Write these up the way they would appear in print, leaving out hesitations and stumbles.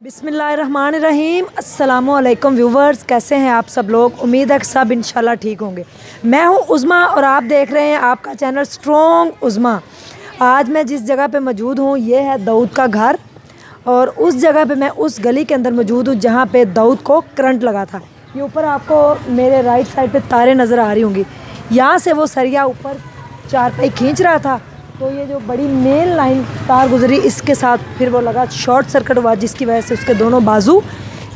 बिस्मिल्लाहिर्रहमानिर्रहीम। अस्सलामुअलैकुम व्यूवर्स, कैसे हैं आप सब लोग। उम्मीद है कि सब इंशाल्लाह ठीक होंगे। मैं हूं उज़मा और आप देख रहे हैं आपका चैनल स्ट्रॉन्ग उज़मा। आज मैं जिस जगह पे मौजूद हूं ये है दाऊद का घर और उस जगह पे मैं उस गली के अंदर मौजूद हूं जहां पे दाऊद को करंट लगा था। ये ऊपर आपको मेरे राइट साइड पे तारें नज़र आ रही होंगी। यहाँ से वो सरिया ऊपर चारपाई खींच रहा था तो ये जो बड़ी मेन लाइन तार गुजरी इसके साथ फिर वो लगा, शॉर्ट सर्किट हुआ जिसकी वजह से उसके दोनों बाजू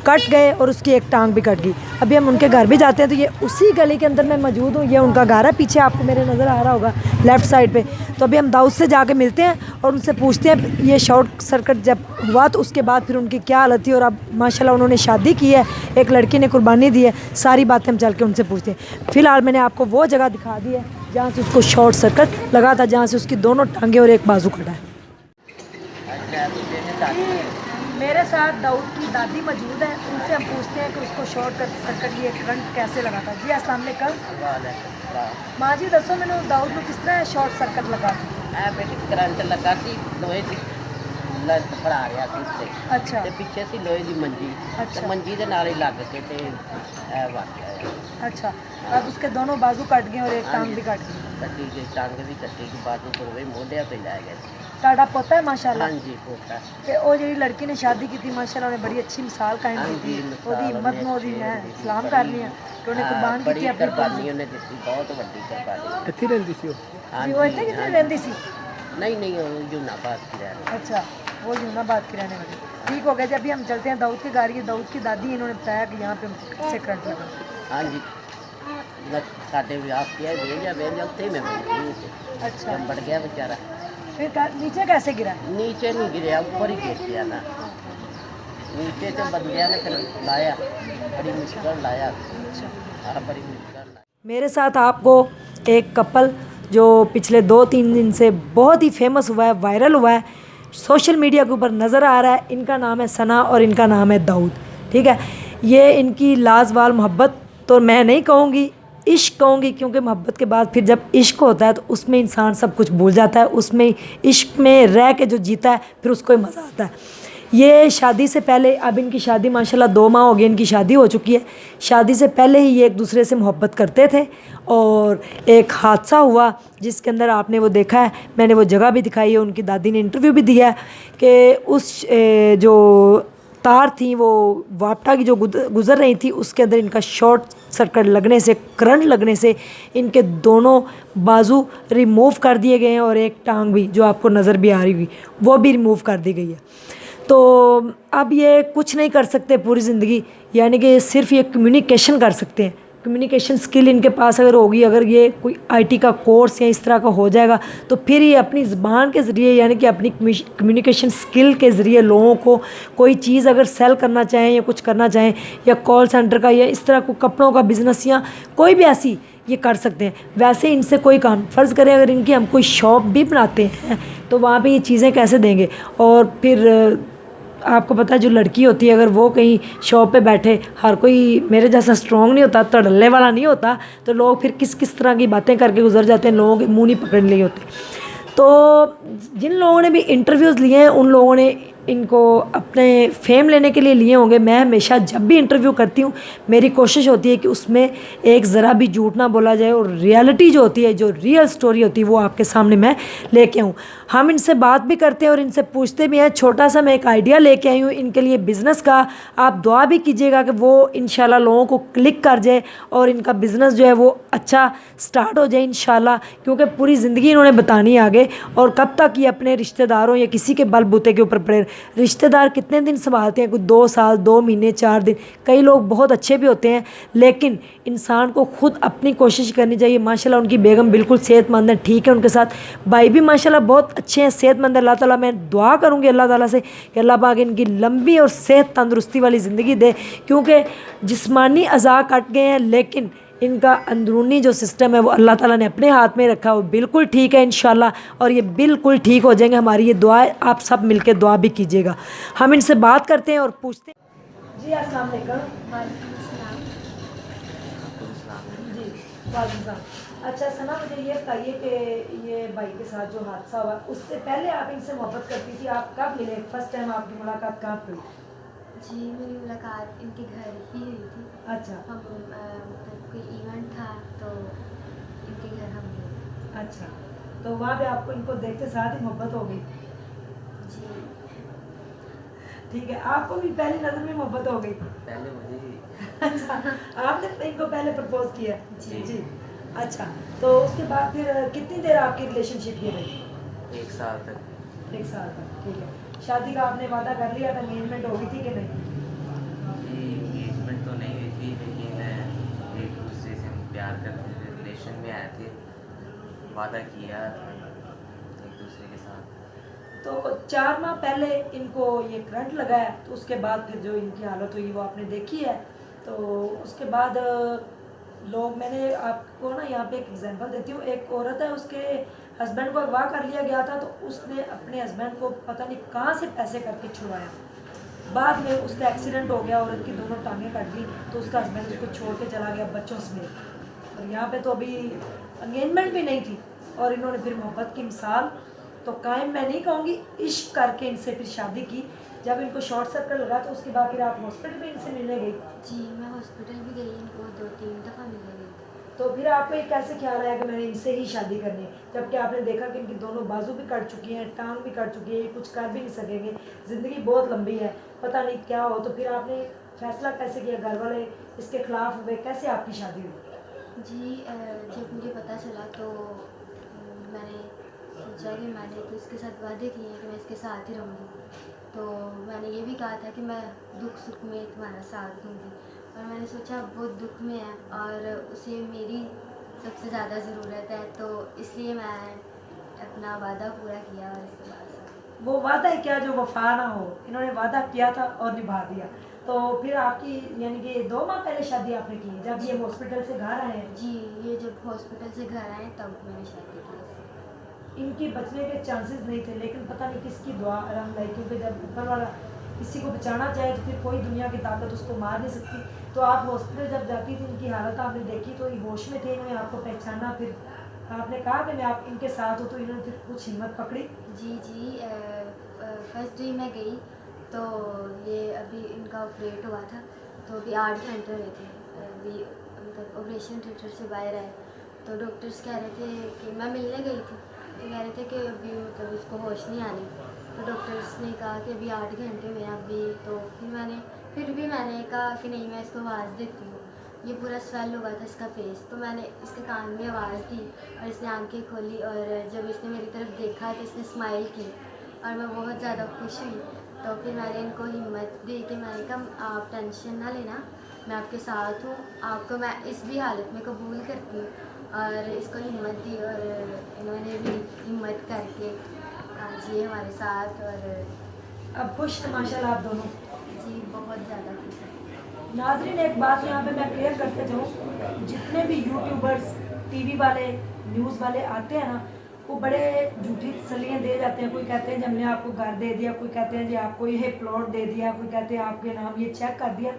कट गए और उसकी एक टांग भी कट गई। अभी हम उनके घर भी जाते हैं तो ये उसी गली के अंदर मैं मौजूद हूँ। ये उनका घर है, पीछे आपको मेरे नज़र आ रहा होगा लेफ़्ट साइड पे। तो अभी हम दाऊद से जाके मिलते हैं और उनसे पूछते हैं ये शॉर्ट सर्किट जब हुआ तो उसके बाद फिर उनकी क्या हालत थी और अब माशाल्लाह उन्होंने शादी की है, एक लड़की ने कुर्बानी दी है। सारी बातें हम चल के उनसे पूछते हैं। फ़िलहाल मैंने आपको वो जगह दिखा दी है जहाँ से उसको शॉर्ट सर्किट लगा था, जहाँ से उसकी दोनों टांगे और एक बाजू कटा है। मेरे साथ दाऊद की दादी मौजूद है, उनसे हम पूछते हैं कि उसको शॉर्ट सर्किट ये करंट कैसे लगा था। जी अस्सलाम वालेकुम। माँ जी दसो मैंने दाऊद को किस तरह शॉर्ट सर्किट लगा था। बेटी करंट लगा सी लोहे की फड़ा रहा सी उत्ते। अच्छा। ते पिछे सी लोहे की मंजी। अच्छा। ते मंजी दे नाल ही लग के ते वाक़या। अच्छा, अब उसके दोनों बाजू कट गए और एक टांग भी कट गई। कटी गई, टांग भी कटी गई, बाजू तो गई, मोढिया पे लै गए। ताड़ा पोता है माशाल्लाह। हाँ जी पोता। कि वो जी लड़की ने शादी की थी माशाल्लाह, उन्हें बड़ी अच्छी मिसाल कायम की थी। ओदी हिम्मत में ओदी मैं सलाम कर रही हूं कि उन्हें कुर्बान की थी अपनी कुर्बानी उन्हें दी, बहुत बड़ी कुर्बानी। इत्थे रहंदी सी हां वो इत्थे कितने रहंदी सी। नहीं वो यूनाबाद की रहने। अच्छा, वो यूनाबाद की रहने वाली। ठीक हो गया जी। अभी हम चलते हैं दाऊद के घर। ये दाऊद की दादी इन्होंने बताया कि यहाँ पे कैसे करंट लगा। हाँ जी साढ़े विवाह किया भेजा उत्थे में अच्छा, बढ़ गया बेचारा। फिर नीचे कैसे गिरा। नीचे नहीं गिरा, ऊपर ही गिर गया ना। नीचे तो बंदिया ने फिर लाया, बड़ी मुश्किल लाया। हाँ बड़ी मुश्किल। मेरे साथ आपको एक कपल जो पिछले 2-3 दिन से बहुत ही फेमस हुआ है, वायरल हुआ है, सोशल मीडिया के ऊपर नज़र आ रहा है। इनका नाम है सना और इनका नाम है दाऊद। ठीक है, ये इनकी लाजवाल मोहब्बत तो मैं नहीं कहूँगी, इश्क कहूँगी, क्योंकि मोहब्बत के बाद फिर जब इश्क होता है तो उसमें इंसान सब कुछ भूल जाता है। उसमें इश्क में रह के जो जीता है फिर उसको ही मज़ा आता है। ये शादी से पहले, अब इनकी शादी माशाल्लाह 2 माह हो गए इनकी शादी हो चुकी है। शादी से पहले ही ये एक दूसरे से मोहब्बत करते थे और एक हादसा हुआ जिसके अंदर आपने वो देखा है, मैंने वो जगह भी दिखाई है, उनकी दादी ने इंटरव्यू भी दिया है कि उस जो तार थी वो वापटा की जो गुज़र रही थी उसके अंदर इनका शॉर्ट सर्किट लगने से, करंट लगने से इनके दोनों बाजू रिमूव कर दिए गए हैं और एक टांग भी जो आपको नज़र भी आ रही होगी वो भी रिमूव कर दी गई है। तो अब ये कुछ नहीं कर सकते पूरी ज़िंदगी, यानी कि सिर्फ ये कम्युनिकेशन कर सकते हैं। कम्युनिकेशन स्किल इनके पास अगर होगी, अगर ये कोई आईटी का कोर्स या इस तरह का हो जाएगा तो फिर ये अपनी ज़बान के ज़रिए यानी कि अपनी कम्युनिकेशन स्किल के ज़रिए लोगों को कोई चीज़ अगर सेल करना चाहें या कुछ करना चाहें, या कॉल सेंटर का या इस तरह को कपड़ों का बिज़नेस या कोई भी ऐसी ये कर सकते हैं। वैसे इनसे कोई काम, फ़र्ज़ करें अगर इनकी हम कोई शॉप भी बनाते हैं तो वहाँ पे ये चीज़ें कैसे देंगे। और फिर आपको पता है जो लड़की होती है अगर वो कहीं शॉप पे बैठे, हर कोई मेरे जैसा स्ट्रॉन्ग नहीं होता, तड़ल्ले वाला नहीं होता, तो लोग फिर किस किस तरह की बातें करके गुजर जाते हैं, लोगों के मुँह नहीं पकड़ लिए होते। तो जिन लोगों ने भी इंटरव्यूज़ लिए हैं उन लोगों ने इनको अपने फेम लेने के लिए लिए होंगे। मैं हमेशा जब भी इंटरव्यू करती हूँ मेरी कोशिश होती है कि उसमें एक ज़रा भी झूठ ना बोला जाए और रियलिटी जो होती है, जो रियल स्टोरी होती है वो आपके सामने मैं लेके आऊँ। हम इनसे बात भी करते हैं और इनसे पूछते भी हैं। छोटा सा मैं एक आइडिया लेके आई हूँ इनके लिए बिज़नेस का, आप दुआ भी कीजिएगा कि वो इंशाल्लाह लोगों को क्लिक कर जाए और इनका बिज़नेस जो है वो अच्छा स्टार्ट हो जाए इंशाल्लाह, क्योंकि पूरी ज़िंदगी इन्होंने बतानी है आगे। और कब तक ये अपने रिश्तेदारों या किसी के बलबूते के ऊपर पड़े। रिश्तेदार कितने दिन संभालते हैं, कुछ 2 साल, 2 महीने, 4 दिन। कई लोग बहुत अच्छे भी होते हैं लेकिन इंसान को खुद अपनी कोशिश करनी चाहिए। माशाल्लाह उनकी बेगम बिल्कुल सेहतमंद है, ठीक है, उनके साथ भाई भी माशाल्लाह बहुत अच्छे हैं, सेहतमंद है। अल्लाह ताला, मैं दुआ करूँगी अल्लाह ताला से कि अल्लाह पाक इनकी लंबी और सेहत तंदुरुस्ती वाली ज़िंदगी दे, क्योंकि जिस्मानी अज़ा कट गए हैं लेकिन इनका अंदरूनी जो सिस्टम है वो अल्लाह ताला ने अपने हाथ में रखा है, वो बिल्कुल ठीक है इंशाल्लाह, और ये बिल्कुल ठीक हो जाएंगे। हमारी ये दुआ है, आप सब मिलके दुआ भी कीजिएगा। हम इनसे बात करते हैं और पूछते हैं। जी अस्सलाम वालेकुम। जी वालेकुम। अच्छा सना, मुझे ये बताइए कि ये भाई के साथ जो हादसा हुआ उससे पहले आप इनसे मोहब्बत करती थी, आप कब मिले, फर्स्ट टाइम आपकी मुलाकात कहाँ हुई। जी मेरी मुलाकात इनके घर ही हुई थी। अच्छा हम मतलब कोई इवेंट था तो इनके घर हम गए। अच्छा। तो वहाँ पे आपको इनको देखते साथ ही मोहब्बत हो गई? जी ठीक है, आपको भी पहली नज़र में मोहब्बत हो गई? पहले मुझे ही। अच्छा, आपने इनको पहले प्रपोज किया? जी। जी। अच्छा, तो उसके बाद फिर कितनी देर आपकी रिलेशनशिप की रही? 1 साल तक। 1 साल तक, ठीक है। शादी का आपने वादा कर लिया था, एंगेजमेंट हो गई थी कि नहीं? जी एंगेजमेंट तो नहीं हुई थी, लेकिन एक दूसरे से हम प्यार करते थे, रिलेशन में आए थे, वादा किया एक दूसरे के साथ। तो 4 माह पहले इनको ये करंट लगाया, तो उसके बाद फिर जो इनकी हालत हुई वो आपने देखी है। तो उसके बाद लोग, मैंने आपको ना यहाँ पे एक एग्जांपल देती हूँ। एक औरत है, उसके हस्बैंड को अगवा कर लिया गया था, तो उसने अपने हस्बैंड को पता नहीं कहाँ से पैसे करके छुड़वाया। बाद में उसका एक्सीडेंट हो गया, औरत की दोनों टांगें कट गई, तो उसका हस्बैंड उसको छोड़ के चला गया बच्चों समेत। और यहाँ पे तो अभी एंगेजमेंट भी नहीं थी, और इन्होंने फिर मोहब्बत की मिसाल तो कायम, मैं नहीं कहूँगी, इश्क करके इनसे फिर शादी की। जब इनको शॉर्ट सर्किट लगा तो उसके बाद फिर आप हॉस्पिटल में इनसे मिलने गई। जी मैं हॉस्पिटल भी गई, इनको 2-3 दफ़ा मिलने गई थी। तो फिर आपको ये कैसे ख्याल आया कि मैंने इनसे ही शादी करनी है, जबकि आपने देखा कि इनकी दोनों बाजू भी कट चुकी हैं, टांग भी कट चुकी है, ये कुछ कर भी नहीं सकेंगे, ज़िंदगी बहुत लंबी है, पता नहीं क्या हो। तो फिर आपने फैसला कैसे किया? घर वाले इसके खिलाफ हुए, कैसे आपकी शादी हुई? जी जब मुझे पता चला तो मैंने सोचा कि मैंने तो इसके साथ वादे किए हैं कि मैं इसके साथ ही रहूँगी। तो मैंने ये भी कहा था कि मैं दुख सुख में तुम्हारा साथ दूँगी, और मैंने सोचा वो दुख में है और उसे मेरी सबसे ज़्यादा ज़रूरत है, तो इसलिए मैं अपना वादा पूरा किया और इसके बाद से। वो वादा है क्या जो वफा ना हो? इन्होंने वादा किया था और निभा दिया। तो फिर आपकी, यानी कि 2 माह पहले शादी आपने की, जब ये हॉस्पिटल से घर आए हैं। जी ये जब हॉस्पिटल से घर आए तब मैंने शादी की इससे। इनके बचने के चांसेस नहीं थे, लेकिन पता नहीं किसकी दुआ रंग लाई, क्योंकि जब ऊपर वाला किसी को बचाना चाहे तो फिर कोई दुनिया की ताकत उसको मार नहीं सकती। तो आप हॉस्पिटल जब जाती थी, इनकी हालत आपने देखी, तो ये होश में थे, इन्होंने आपको पहचाना, फिर आपने कहा कि मैं आप इनके साथ हूँ, तो इन्होंने फिर कुछ हिम्मत पकड़ी? जी फर्स्ट डे मैं गई तो ये अभी इनका ऑपरेट हुआ था, तो अभी 8 घंटे हुए थे अभी, मतलब ऑपरेशन थिएटर से बाहर आए तो डॉक्टर्स कह रहे थे कि मैं मिलने गई थी, तो कह रहे थे कि अभी मतलब इसको होश नहीं आनी। तो डॉक्टर्स ने कहा कि अभी 8 घंटे हुए हैं अभी, तो फिर भी मैंने कहा कि नहीं मैं इसको आवाज़ देती हूँ। ये पूरा स्वेल हुआ था इसका फेस, तो मैंने इसके कान में आवाज़ दी और इसने आंखें खोली, और जब इसने मेरी तरफ देखा तो इसने स्माइल की और मैं बहुत ज़्यादा खुश हुई। तो फिर मैंने इनको हिम्मत दी कि मैंने कहा आप टेंशन ना लेना, मैं आपके साथ हूँ, आपको मैं इस भी हालत में कबूल करती हूँ। और इसको हिम्मत दी और इन्होंने भी हिम्मत करके आज ये हमारे साथ, और अब खुश हैं माशाल्लाह आप दोनों? जी बहुत ज़्यादा खुश है। नाजरीन, एक बात यहाँ पे मैं क्लियर करते जाऊँ, जितने भी यूट्यूबर्स, टीवी वाले, न्यूज़ वाले आते हैं ना, वो बड़े झूठी तसल्लियाँ दे जाते हैं। कोई कहते हैं जी हमने आपको घर दे दिया, कोई कहते हैं जी आपको ये प्लॉट दे दिया, कोई कहते हैं आपके नाम ये चेक कर दिया।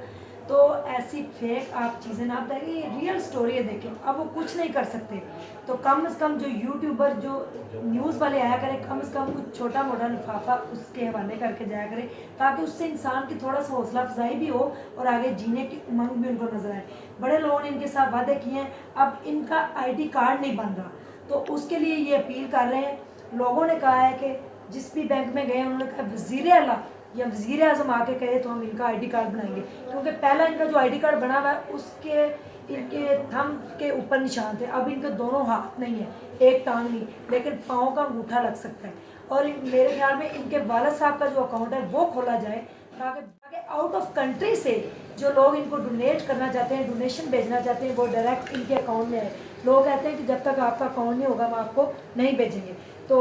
तो ऐसी फेक आप चीज़ें ना बताइए, ये रियल स्टोरी है, देखें। अब वो कुछ नहीं कर सकते, तो कम से कम जो यूट्यूबर, जो न्यूज़ वाले आया करें, कम से कम कुछ छोटा मोटा लिफाफा उसके हवाले करके जाया करें, ताकि उससे इंसान की थोड़ा सा हौसला अफजाई भी हो और आगे जीने की उमंग भी उनको नजर आए। बड़े लोगों ने इनके साथ वादे किए हैं, अब इनका आईडी कार्ड नहीं बन रहा, तो उसके लिए ये अपील कर रहे हैं। लोगों ने कहा है कि जिस भी बैंक में गए उन्होंने कहा वज़ीर आला या वज़ीर आज़म आके कहे तो हम इनका आईडी कार्ड बनाएंगे, क्योंकि पहला इनका जो आईडी कार्ड बना हुआ है उसके इनके थंब के ऊपर निशान थे, अब इनके दोनों हाथ नहीं है, एक टांग नहीं, लेकिन पाँव का अंगूठा लग सकता है। और मेरे ख्याल में इनके वालिद साहब का जो अकाउंट है वो खोला जाए, ताकि आउट ऑफ कंट्री से जो लोग इनको डोनेट करना चाहते हैं, डोनेशन भेजना चाहते हैं, वो डायरेक्ट इनके अकाउंट में आए। लोग कहते हैं कि जब तक आपका अकाउंट नहीं होगा हम आपको नहीं भेजेंगे। तो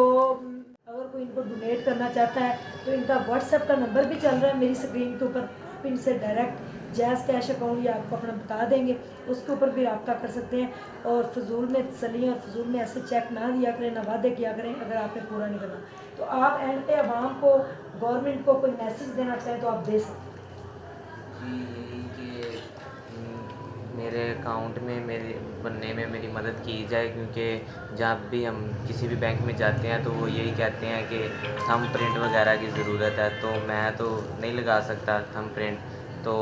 अगर कोई इनको डोनेट करना चाहता है तो इनका व्हाट्सएप का नंबर भी चल रहा है मेरी स्क्रीन के ऊपर, आप इनसे डायरेक्ट जैज़ कैश अकाउंट या आपको अपना बता देंगे, उसके ऊपर भी रब्ता कर सकते हैं। और फजूल में तसल्लियाँ और फजूल में ऐसे चेक ना दिया करें, ना वादे किया करें अगर आपने पूरा नहीं करना। तो आप एंड पे आवाम को, गवर्नमेंट को कोई मैसेज देना चाहें तो आप दे सकते हैं। जी यही कि मेरे अकाउंट में मेरे बनने में मेरी मदद की जाए, क्योंकि जब भी हम किसी भी बैंक में जाते हैं तो वो यही कहते हैं कि थंब प्रिंट वगैरह की ज़रूरत है, तो मैं तो नहीं लगा सकता थंब प्रिंट। तो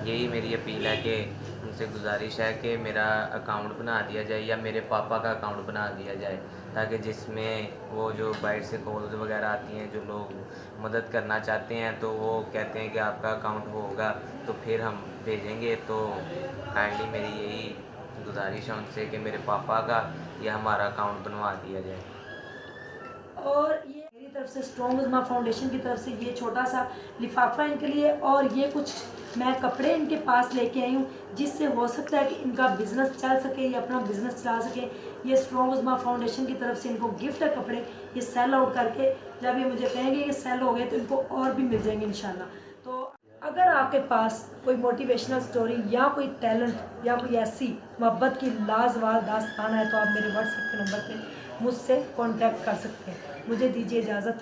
यही मेरी अपील है कि उनसे गुजारिश है कि मेरा अकाउंट बना दिया जाए या मेरे पापा का अकाउंट बना दिया जाए, ताकि जिसमें वो जो बाहर से कॉल्स वगैरह आती हैं, जो लोग मदद करना चाहते हैं तो वो कहते हैं कि आपका अकाउंट होगा तो फिर हम भेजेंगे। तो काइंडली मेरी यही गुजारिश है उनसे कि मेरे पापा का या हमारा अकाउंट बनवा दिया जाए। और ये मेरी तरफ से स्ट्रॉन्ग उज़मा फाउंडेशन की तरफ से ये छोटा सा लिफाफा इनके लिए, और ये कुछ मैं कपड़े इनके पास लेके आई हूँ, जिससे हो सकता है कि इनका बिज़नेस चल सके, ये अपना बिज़नेस चला सके। ये स्ट्रॉन्ग उज़मा फाउंडेशन की तरफ से इनको गिफ्ट है कपड़े, ये सेल आउट करके जब ये मुझे कहेंगे कि सेल हो गए तो इनको और भी मिल जाएंगे इंशाल्लाह। तो अगर आपके पास कोई मोटिवेशनल स्टोरी या कोई टैलेंट या कोई ऐसी मोहब्बत की लाजवाब दास्तान है तो आप मेरे व्हाट्सएप के नंबर पे मुझसे कांटेक्ट कर सकते हैं। मुझे दीजिए इजाज़त।